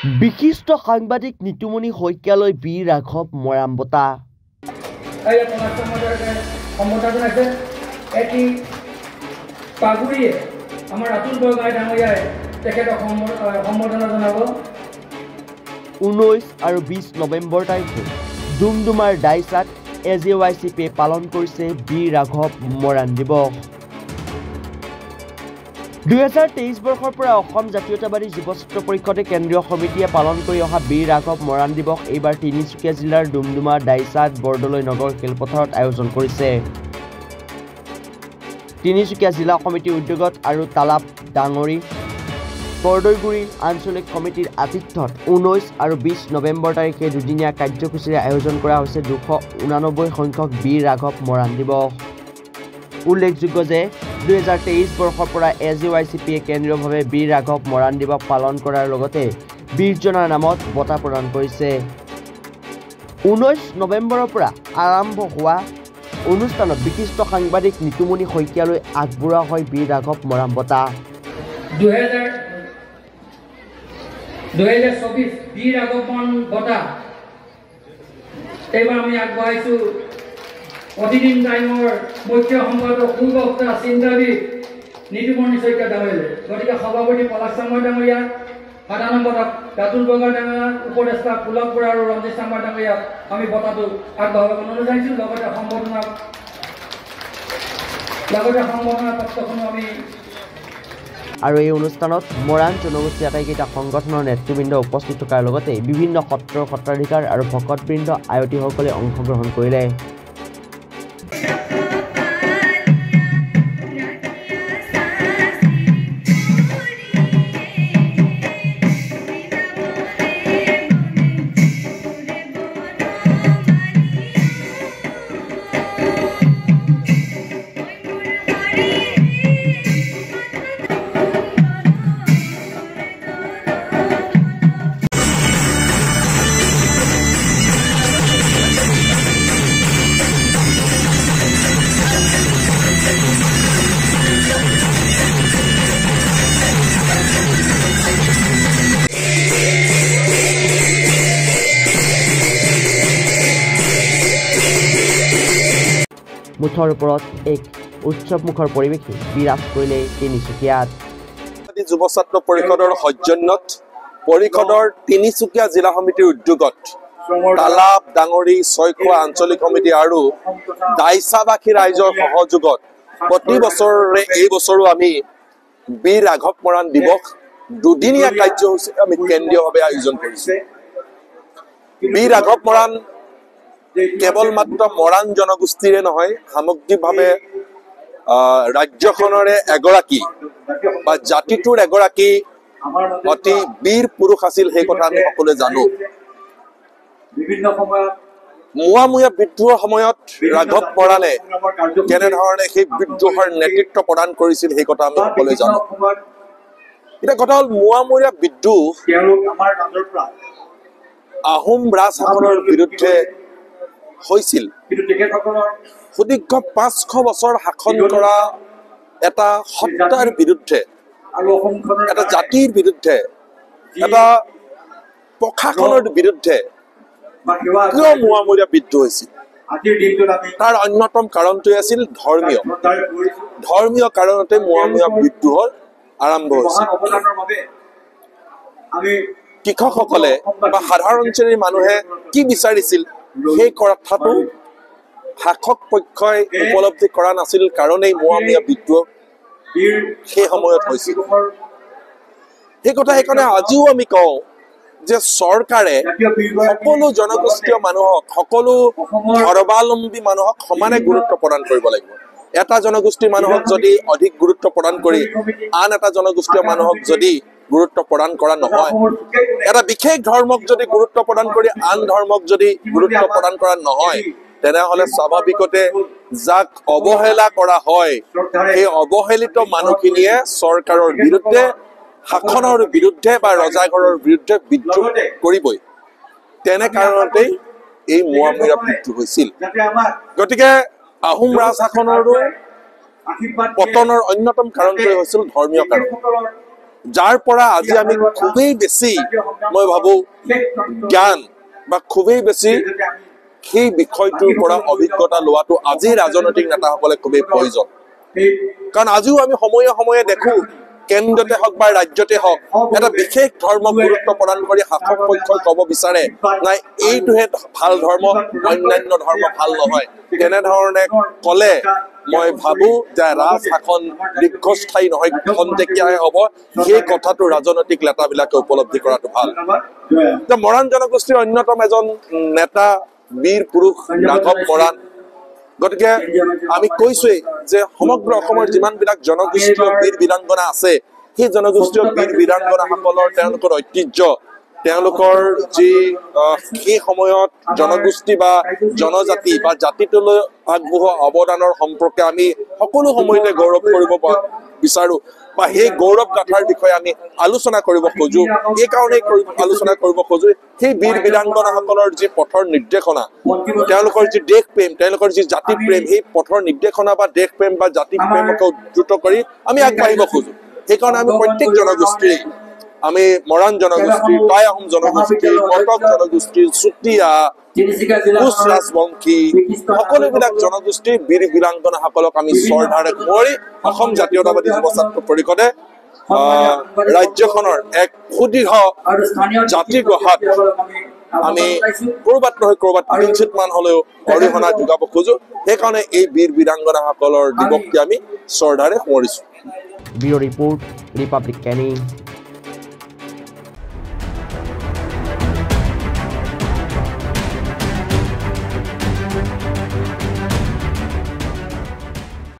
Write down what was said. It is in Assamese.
বিশিষ্ট সাংবাদিক নিতুমণি শইকীয়ালৈ বীৰ ৰাঘৱ মৰাণ বঁটা। আমাৰ ৰাতুল বৰগাঁও ডাঙৰীয়াই তেখেতক সম্বৰ্ধনা জনাব। 19 আৰু 20 নৱেম্বৰ তাৰিখে ডুমডুমাৰ ডাইচাত AJYCPয়ে পালন কৰিছে বীৰ ৰাঘৱ মৰাণ দিৱস। 2023 বৰ্ষৰ পৰা অসম জাতীয়তাবাদী যুৱ ছাত্ৰ পৰিষদে কেন্দ্ৰীয় সমিতিয়ে পালন কৰি অহা বীৰ ৰাঘৱ মৰাণ দিৱস এইবাৰ তিনিচুকীয়া জিলাৰ ডুমডুমা ডাইচাত বৰদলৈ নগৰ খেলপথাৰত আয়োজন কৰিছে। তিনিচুকীয়া জিলা সমিতিৰ উদ্যোগত আৰু তালাপ ডাঙৰী বৰদৈগুৰি আঞ্চলিক সমিতিৰ আতিথ্যত 19 আৰু 20 নৱেম্বৰ তাৰিখে দুদিনীয়া কাৰ্যসূচীৰে আয়োজন কৰা হৈছে 289 সংখ্যক বীৰ ৰাঘৱ মৰাণ দিৱস। উল্লেখযোগ্য যে 2023 বৰ্ষৰ পৰা AJYCPয়ে কেন্দ্ৰীয়ভাৱে বীৰ ৰাঘৱ মৰাণ দিৱস পালন কৰাৰ লগতে বীৰজনাৰ নামত বঁটা প্ৰদান কৰিছে। 19 নৱেম্বৰৰ পৰা আৰম্ভ হোৱা অনুষ্ঠানত বিশিষ্ট সাংবাদিক নিতুমণি শইকীয়ালৈ আগবঢ়োৱা হয় বীৰ ৰাঘৱ মৰাণ বঁটা। 2024 বীৰ ৰাঘৱ মৰাণ বঁটা এইবাৰ আমি আগবঢ়াইছোঁ অতিদিন টাইমৰ মুখ্য সম্পাদক সুবক্তা চিন্তাবিদ নিতুমণি শইকীয়া ডাঙৰীয়ালৈ। গতিকে সভাপতি পলাশ চাংমা ডাঙৰীয়া, সাধাৰণ সম্পাদক ৰাতুল বৰগাঁও ডাঙৰীয়া, উপদেষ্টা পুলক বৰা আৰু ৰঞ্জিত চাংমা ডাঙৰীয়াক আমি বঁটাটো আগবঢ়াব অনুৰোধ জনাইছোঁ। লগতে সম্বৰ্ধনা পত্ৰখনো আমি। আৰু এই অনুষ্ঠানত মৰাণ জনগোষ্ঠীৰ আটাইকেইটা সংগঠনৰ নেতৃবৃন্দ উপস্থিত থকাৰ লগতে বিভিন্ন সত্ৰৰ সত্ৰাধিকাৰ আৰু ভকতবৃন্দ আয়তীসকলে অংশগ্ৰহণ কৰিলে। মুঠৰ ওপৰত এক উৎসৱমুখৰ পৰিৱেশে বিৰাজ কৰিলে তিনিচুকীয়াত। যুৱ ছাত্ৰ পৰিষদৰ সৌজন্যত পৰিষদৰ তিনিচুকীয়া জিলা সমিতিৰ উদ্যোগত তালাপ ডাঙৰী ছয়খোৱা আঞ্চলিক সমিতি আৰু ডাইচাবাসী ৰাইজৰ সহযোগত প্ৰতি বছৰৰে এই বছৰো আমি বীৰ ৰাঘৱ মৰাণ দিৱস দুদিনীয়া কাৰ্যসূচী আমি কেন্দ্ৰীয়ভাৱে আয়োজন কৰিছোঁ। বীৰ ৰাঘৱ মৰাণ কেৱল মাত্ৰ মৰাণ জনগোষ্ঠীৰে নহয়, সামগ্ৰিকভাৱে ৰাজ্যখনৰে এগৰাকী বা জাতিটোৰ এগৰাকী অতি বীৰ পুৰুষ আছিল, সেই কথা আমি সকলোৱে জানো। মুৱামুয়া বিদ্ৰোহৰ সময়ত ৰাঘৱ মৰাণে কেনেধৰণে সেই বিদ্ৰোহৰ নেতৃত্ব প্ৰদান কৰিছিল সেই কথা আমি সকলোৱে জানো। এতিয়া কথা হ'ল, মুৱামুয়া বিদ্ৰোহ আহোম ৰাজ শাসনৰ বিৰুদ্ধে হৈছিল। সুদীৰ্ঘ 500 বছৰ শাসন কৰা এটা সত্তাৰ বিৰুদ্ধে, এটা জাতিৰ বিৰুদ্ধে, এটা প্ৰশাসনৰ বিৰুদ্ধে কিয় মুৱামুয়া বিদ্ৰোহ হৈছিল? তাৰ অন্যতম কাৰণটোৱে আছিল ধৰ্মীয় কাৰণতে মুৱামুয়া বিদ্ৰোহৰ আৰম্ভ হৈছিল। কৃষকসকলে বা সাধাৰণ শ্ৰেণীৰ মানুহে কি বিচাৰিছিল সেই কথাটো শাসক পক্ষই উপলব্ধি কৰা নাছিল, কাৰণেই মুৱামুয়া বিদ্ৰোহ সেই সময়ত হৈছিল। সেইকাৰণে আজিও আমি কওঁ যে চৰকাৰে সকলো জনগোষ্ঠীয় মানুহক, সকলো ধৰ্মাৱলম্বী মানুহক সমানে গুৰুত্ব প্ৰদান কৰিব লাগিব। এটা জনগোষ্ঠীৰ মানুহক যদি অধিক গুৰুত্ব প্ৰদান কৰি আন এটা জনগোষ্ঠীয় মানুহক যদি গুৰুত্ব প্ৰদান কৰা নহয়, এটা বিশেষ ধৰ্মক যদি গুৰুত্ব প্ৰদান কৰি আন ধৰ্মক যদি গুৰুত্ব প্ৰদান কৰা নহয়, তেনেহলে স্বাভাৱিকতে যাক অৱহেলা কৰা হয় সেই অৱহেলিত মানুহখিনিয়ে চৰকাৰৰ বিৰুদ্ধে, শাসনৰ বিৰুদ্ধে বা ৰজাঘৰৰ বিৰুদ্ধে বিদ্ৰোহ কৰিবই। তেনে কাৰণতেই এই মুৱামুয়া বিদ্ৰোহ হৈছিল। গতিকে আহোম ৰাজ শাসনৰো পতনৰ অন্যতম কাৰণটোৱে হৈছিল ধৰ্মীয় কাৰণ। যাৰ পৰা আজি আমি খুবেই বেছি মই ভাবো জ্ঞান বা খুবেই বেছি সেই বিষয়টোৰ পৰা অভিজ্ঞতা লোৱাটো আজি ৰাজনৈতিক নেতাসকলে খুবেই প্ৰয়োজন কাৰণ আজিও আমি সময়ে সময়ে দেখো কেন্দ্ৰতে হওক বা ৰাজ্যতে হওক এটা বিশেষ ধৰ্মক গুৰুত্ব প্ৰদান কৰি শাসক পক্ষই ক'ব বিচাৰে নাই এইটোহে ভাল ধৰ্ম অন্যান্য ধৰ্ম ভাল নহয় তেনেধৰণে ক'লে মই ভাবো যে ৰাজশাসন দীৰ্ঘস্থায়ী নহয় খন্তেকীয়াহে হ'ব সেই কথাটো ৰাজনৈতিক নেতাবিলাকে উপলব্ধি কৰাটো ভাল যে মৰাণ জনগোষ্ঠীৰ অন্যতম এজন নেতা বীৰ পুৰুষ ৰাঘৱ মৰাণ গতিকে আমি কৈছোৱেই যে সমগ্ৰ অসমৰ যিমানবিলাক জনগোষ্ঠীয় বীৰ বীৰাংগনা আছে সেই জনগোষ্ঠীয় বীৰ বীৰাংগনাসকলৰ তেওঁলোকৰ ঐতিহ্য তেওঁলোকৰ যি সেই সময়ত জনগোষ্ঠী বা জনজাতি বা জাতিটোলৈ আগবঢ়োৱা অৱদানৰ সম্পৰ্কে আমি সকলো সময়তে গৌৰৱ কৰিব বিচাৰো বা সেই গৌৰৱ গাথাৰ বিষয়ে আমি আলোচনা কৰিব খোজো এই কাৰণেই আলোচনা কৰিব খোজো সেই বীৰ বীৰাংগনাসকলৰ যি পথৰ নিৰ্দেশনা তেওঁলোকৰ যি দেশ প্ৰেম তেওঁলোকৰ যি জাতি প্ৰেম সেই পথৰ নিৰ্দেশনা বা দেশ প্ৰেম বা জাতি প্ৰেমকে উদ্ধৃত কৰি আমি আগবাঢ়িব খোজো সেইকাৰণে আমি প্ৰত্যেক জনগোষ্ঠী আমি মৰাণ জনগোষ্ঠী টাই আহোম জনগোষ্ঠী মটক জনগোষ্ঠী চুতীয়া কোচ ৰাজবংশী সকলোবিলাক জনগোষ্ঠীৰ বীৰ বীৰাংগনাসকলক আমি শ্ৰদ্ধাৰে সোঁৱৰি অসম জাতীয়তাবাদী যুৱ ছাত্ৰ পৰিষদে ৰাজ্যখনৰ এক সুদৃঢ় জাতি গঢ়াত আমি ক'ৰবাত নহয় ক'ৰবাত কিঞ্চিত মান হ'লেও অৰিহণা যোগাব খোজো সেইকাৰণে এই বীৰ বীৰাংগনাসকলৰ দিৱসটি আমি শ্ৰদ্ধাৰে সোঁৱৰিছো। ব্যুৰো ৰিপৰ্ট ৰিপাব্লিক কেনি।